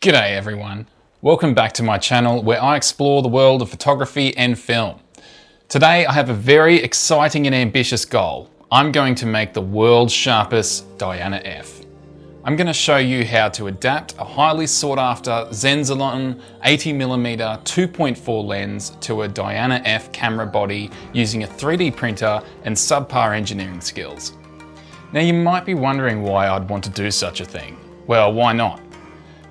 G'day everyone, welcome back to my channel where I explore the world of photography and film. Today I have a very exciting and ambitious goal. I'm going to make the world's sharpest Diana F. I'm going to show you how to adapt a highly sought after Zenzanon 80mm 2.4 lens to a Diana F camera body using a 3D printer and subpar engineering skills. Now you might be wondering why I'd want to do such a thing. Well, why not?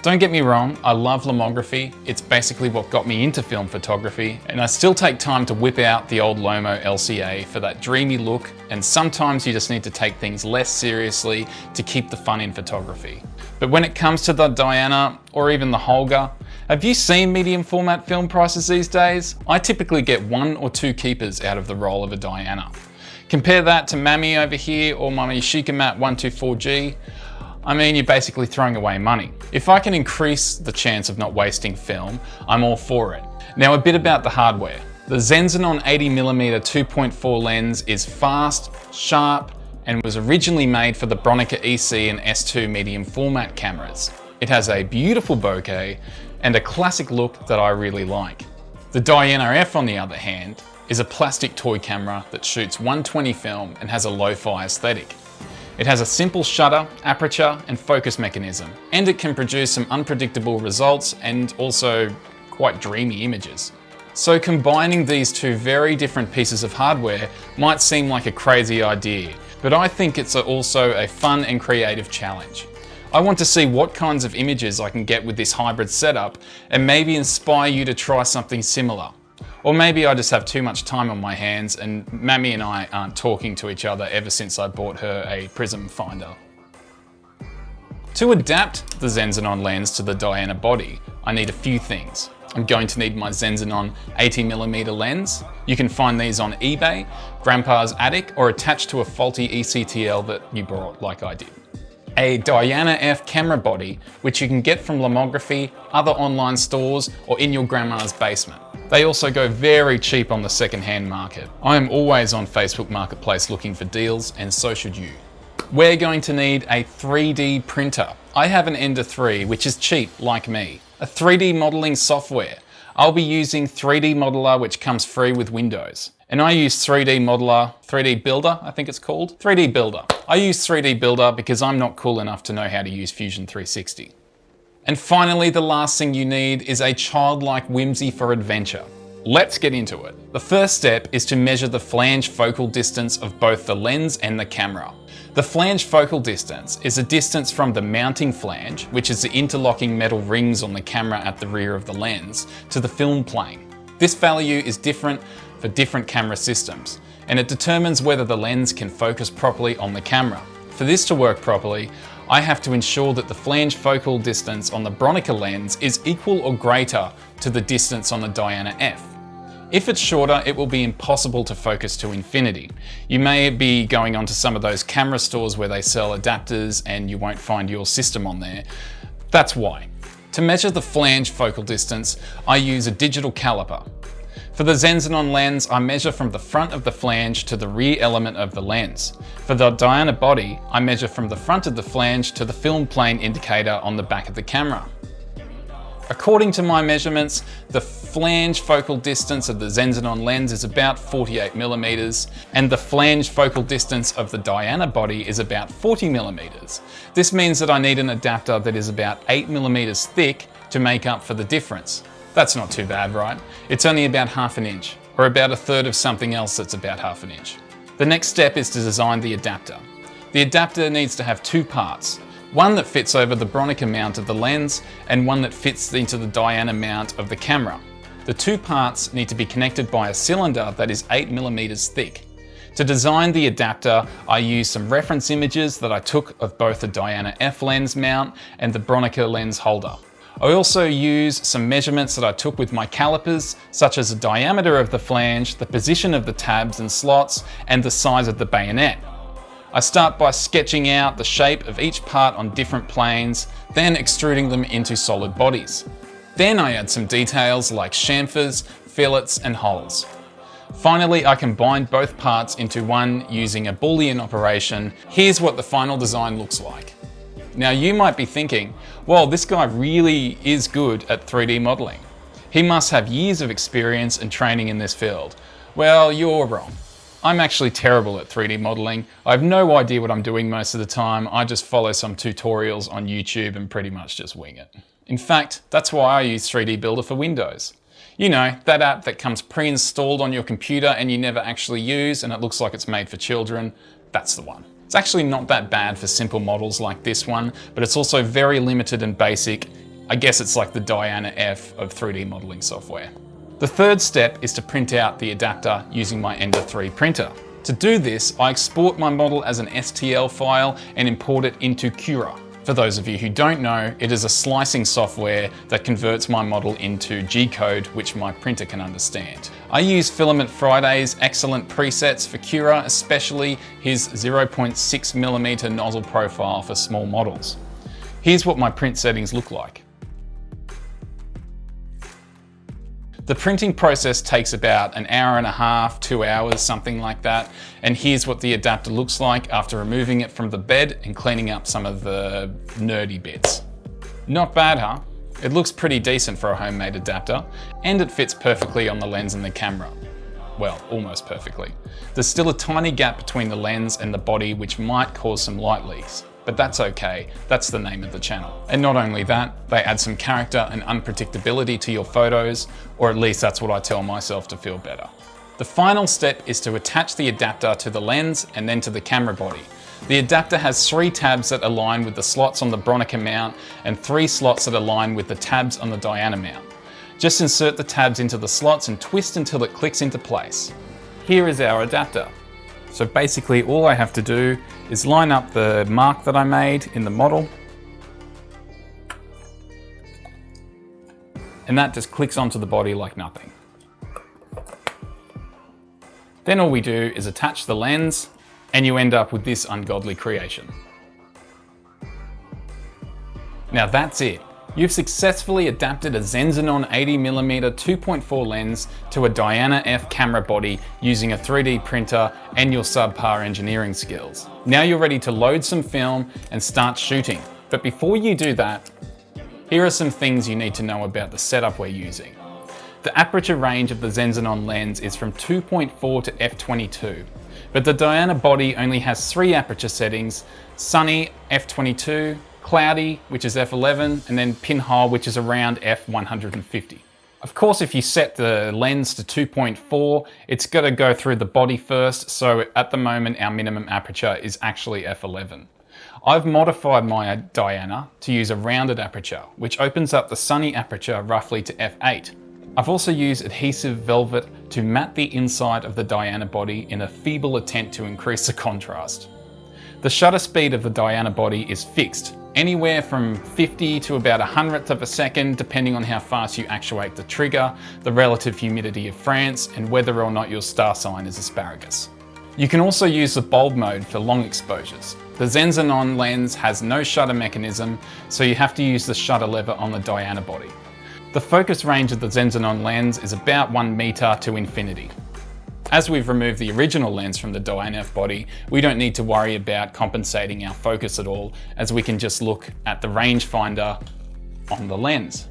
Don't get me wrong, I love lomography. It's basically what got me into film photography, and I still take time to whip out the old Lomo LCA for that dreamy look, and sometimes you just need to take things less seriously to keep the fun in photography. But when it comes to the Diana, or even the Holga, have you seen medium format film prices these days? I typically get 1 or 2 keepers out of the roll of a Diana. Compare that to Mammy over here or my Yashica Mat 124G. I mean, you're basically throwing away money. If I can increase the chance of not wasting film, I'm all for it. Now a bit about the hardware. The Zenzanon 80mm 2.4 lens is fast, sharp, and was originally made for the Bronica EC and S2 medium format cameras. It has a beautiful bokeh and a classic look that I really like. The Diana F, on the other hand, is a plastic toy camera that shoots 120 film and has a lo-fi aesthetic. It has a simple shutter, aperture, and focus mechanism, and it can produce some unpredictable results and also quite dreamy images. So combining these two very different pieces of hardware might seem like a crazy idea, but I think it's also a fun and creative challenge. I want to see what kinds of images I can get with this hybrid setup and maybe inspire you to try something similar. Or maybe I just have too much time on my hands and Mammy and I aren't talking to each other ever since I bought her a prism finder. To adapt the Zenzanon lens to the Diana body, I need a few things. I'm going to need my Zenzanon 80mm lens. You can find these on eBay, Grandpa's attic, or attached to a faulty ECTL that you bought like I did. A Diana F camera body, which you can get from Lomography, other online stores, or in your grandma's basement. They also go very cheap on the second-hand market. I am always on Facebook Marketplace looking for deals, and so should you. We're going to need a 3D printer. I have an Ender 3, which is cheap, like me. A 3D modeling software. I'll be using 3D Modeler, which comes free with Windows. And I use 3D Modeler, 3D Builder, I think it's called. 3D Builder. I use 3D Builder because I'm not cool enough to know how to use Fusion 360. And finally, the last thing you need is a childlike whimsy for adventure. Let's get into it. The first step is to measure the flange focal distance of both the lens and the camera. The flange focal distance is a distance from the mounting flange, which is the interlocking metal rings on the camera at the rear of the lens, to the film plane. This value is different for different camera systems, and it determines whether the lens can focus properly on the camera. For this to work properly, I have to ensure that the flange focal distance on the Bronica lens is equal or greater to the distance on the Diana F. If it's shorter, it will be impossible to focus to infinity. You may be going onto some of those camera stores where they sell adapters and you won't find your system on there. That's why. To measure the flange focal distance, I use a digital caliper. For the Zenzanon lens, I measure from the front of the flange to the rear element of the lens. For the Diana body, I measure from the front of the flange to the film plane indicator on the back of the camera. According to my measurements, the flange focal distance of the Zenzanon lens is about 48mm, and the flange focal distance of the Diana body is about 40mm. This means that I need an adapter that is about 8mm thick to make up for the difference. That's not too bad, right? It's only about ½ an inch, or about 1/3 of something else that's about ½ an inch. The next step is to design the adapter. The adapter needs to have 2 parts. One that fits over the Bronica mount of the lens, and one that fits into the Diana mount of the camera. The 2 parts need to be connected by a cylinder that is 8mm thick. To design the adapter, I used some reference images that I took of both the Diana F lens mount and the Bronica lens holder. I also use some measurements that I took with my calipers, such as the diameter of the flange, the position of the tabs and slots, and the size of the bayonet. I start by sketching out the shape of each part on different planes, then extruding them into solid bodies. Then I add some details like chamfers, fillets, and holes. Finally, I combine both parts into one using a Boolean operation. Here's what the final design looks like. Now you might be thinking, well, this guy really is good at 3D modeling. He must have years of experience and training in this field. Well, you're wrong. I'm actually terrible at 3D modeling. I have no idea what I'm doing most of the time. I just follow some tutorials on YouTube and pretty much just wing it. In fact, that's why I use 3D Builder for Windows. You know, that app that comes pre-installed on your computer and you never actually use and it looks like it's made for children. That's the one. It's actually not that bad for simple models like this one, but it's also very limited and basic. I guess it's like the Diana F of 3D modeling software. The third step is to print out the adapter using my Ender 3 printer. To do this, I export my model as an STL file and import it into CURA. For those of you who don't know, it is a slicing software that converts my model into G-code, which my printer can understand. I use Filament Friday's excellent presets for CURA, especially his 0.6mm nozzle profile for small models. Here's what my print settings look like. The printing process takes about an hour and a half, 2 hours, something like that. And here's what the adapter looks like after removing it from the bed and cleaning up some of the nerdy bits. Not bad, huh? It looks pretty decent for a homemade adapter, and it fits perfectly on the lens and the camera. Well, almost perfectly. There's still a tiny gap between the lens and the body which might cause some light leaks. But that's okay, that's the name of the channel. And not only that, they add some character and unpredictability to your photos, or at least that's what I tell myself to feel better. The final step is to attach the adapter to the lens and then to the camera body. The adapter has 3 tabs that align with the slots on the Bronica mount and 3 slots that align with the tabs on the Diana mount. Just insert the tabs into the slots and twist until it clicks into place. Here is our adapter. So basically all I have to do is line up the mark that I made in the model, and that just clicks onto the body like nothing. Then all we do is attach the lens and you end up with this ungodly creation. Now that's it. You've successfully adapted a Zenzanon 80mm 2.4 lens to a Diana F camera body using a 3D printer and your subpar engineering skills. Now you're ready to load some film and start shooting. But before you do that, here are some things you need to know about the setup we're using. The aperture range of the Zenzanon lens is from 2.4 to f22, but the Diana body only has 3 aperture settings: sunny f22, cloudy, which is f11, and then pinhole, which is around f150. Of course, if you set the lens to 2.4, it's got to go through the body first, so at the moment our minimum aperture is actually f11. I've modified my Diana to use a rounded aperture, which opens up the sunny aperture roughly to f8. I've also used adhesive velvet to matte the inside of the Diana body in a feeble attempt to increase the contrast. The shutter speed of the Diana body is fixed, anywhere from 50 to about 100th of a second, depending on how fast you actuate the trigger, the relative humidity of France, and whether or not your star sign is asparagus. You can also use the bulb mode for long exposures. The Zenzanon lens has no shutter mechanism, so you have to use the shutter lever on the Diana body. The focus range of the Zenzanon lens is about 1 meter to infinity. As we've removed the original lens from the Diana F body, we don't need to worry about compensating our focus at all, as we can just look at the rangefinder on the lens.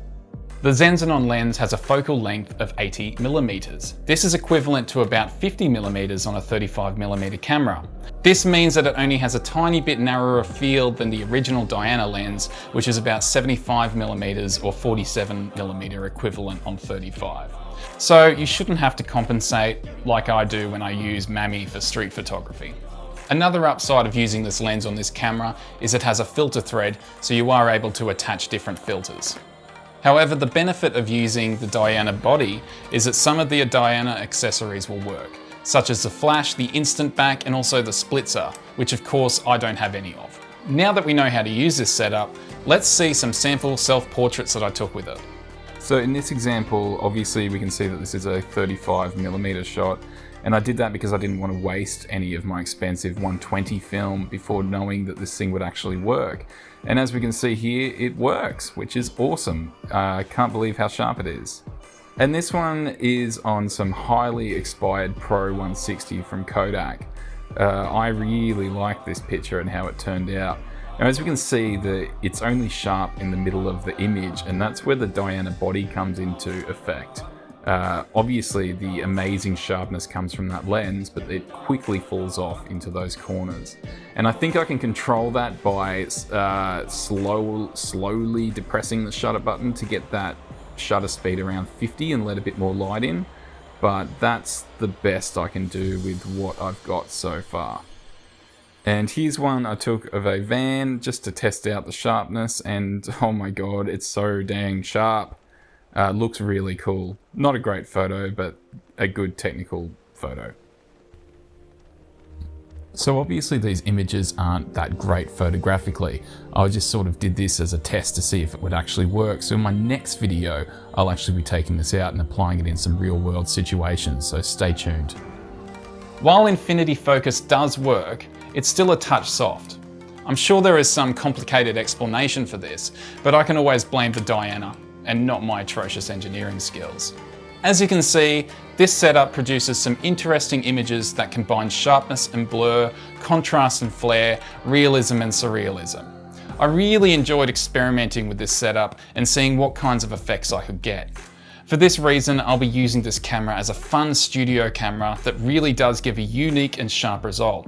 The Zenzanon lens has a focal length of 80mm. This is equivalent to about 50mm on a 35mm camera. This means that it only has a tiny bit narrower field than the original Diana lens, which is about 75mm or 47mm equivalent on 35. So you shouldn't have to compensate like I do when I use Mammy for street photography. Another upside of using this lens on this camera is it has a filter thread, so you are able to attach different filters. However, the benefit of using the Diana body is that some of the Diana accessories will work, such as the flash, the instant back, and also the splitzer, which of course I don't have any of. Now that we know how to use this setup, let's see some sample self-portraits that I took with it. So in this example, obviously we can see that this is a 35mm shot, and I did that because I didn't want to waste any of my expensive 120 film before knowing that this thing would actually work. And as we can see here, it works, which is awesome. I can't believe how sharp it is. And this one is on some highly expired Pro 160 from Kodak. I really like this picture and how it turned out. Now, as we can see, it's only sharp in the middle of the image, and that's where the Diana body comes into effect. Obviously, the amazing sharpness comes from that lens, but it quickly falls off into those corners. And I think I can control that by slowly depressing the shutter button to get that shutter speed around 50 and let a bit more light in. But that's the best I can do with what I've got so far. And here's one I took of a van just to test out the sharpness, and oh my god, it's so dang sharp. Looks really cool. Not a great photo, but a good technical photo. So obviously these images aren't that great photographically. I just sort of did this as a test to see if it would actually work. So in my next video, I'll actually be taking this out and applying it in some real world situations, so stay tuned. While infinity focus does work, it's still a touch soft. I'm sure there is some complicated explanation for this, but I can always blame the Diana and not my atrocious engineering skills. As you can see, this setup produces some interesting images that combine sharpness and blur, contrast and flare, realism and surrealism. I really enjoyed experimenting with this setup and seeing what kinds of effects I could get. For this reason, I'll be using this camera as a fun studio camera that really does give a unique and sharp result.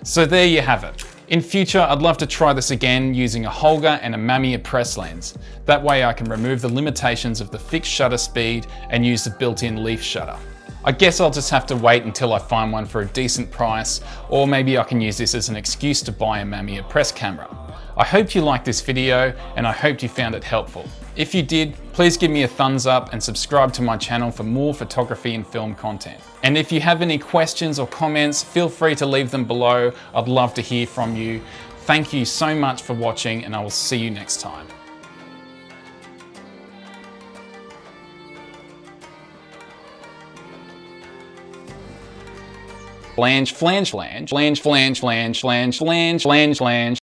So there you have it. In future, I'd love to try this again using a Holga and a Mamiya press lens. That way I can remove the limitations of the fixed shutter speed and use the built-in leaf shutter. I guess I'll just have to wait until I find one for a decent price, or maybe I can use this as an excuse to buy a Mamiya press camera. I hope you liked this video and I hope you found it helpful. If you did, please give me a thumbs up and subscribe to my channel for more photography and film content. And if you have any questions or comments, feel free to leave them below. I'd love to hear from you. Thank you so much for watching, and I will see you next time. Flange, flange, flange, flange, flange, flange, flange, flange, flange, flange.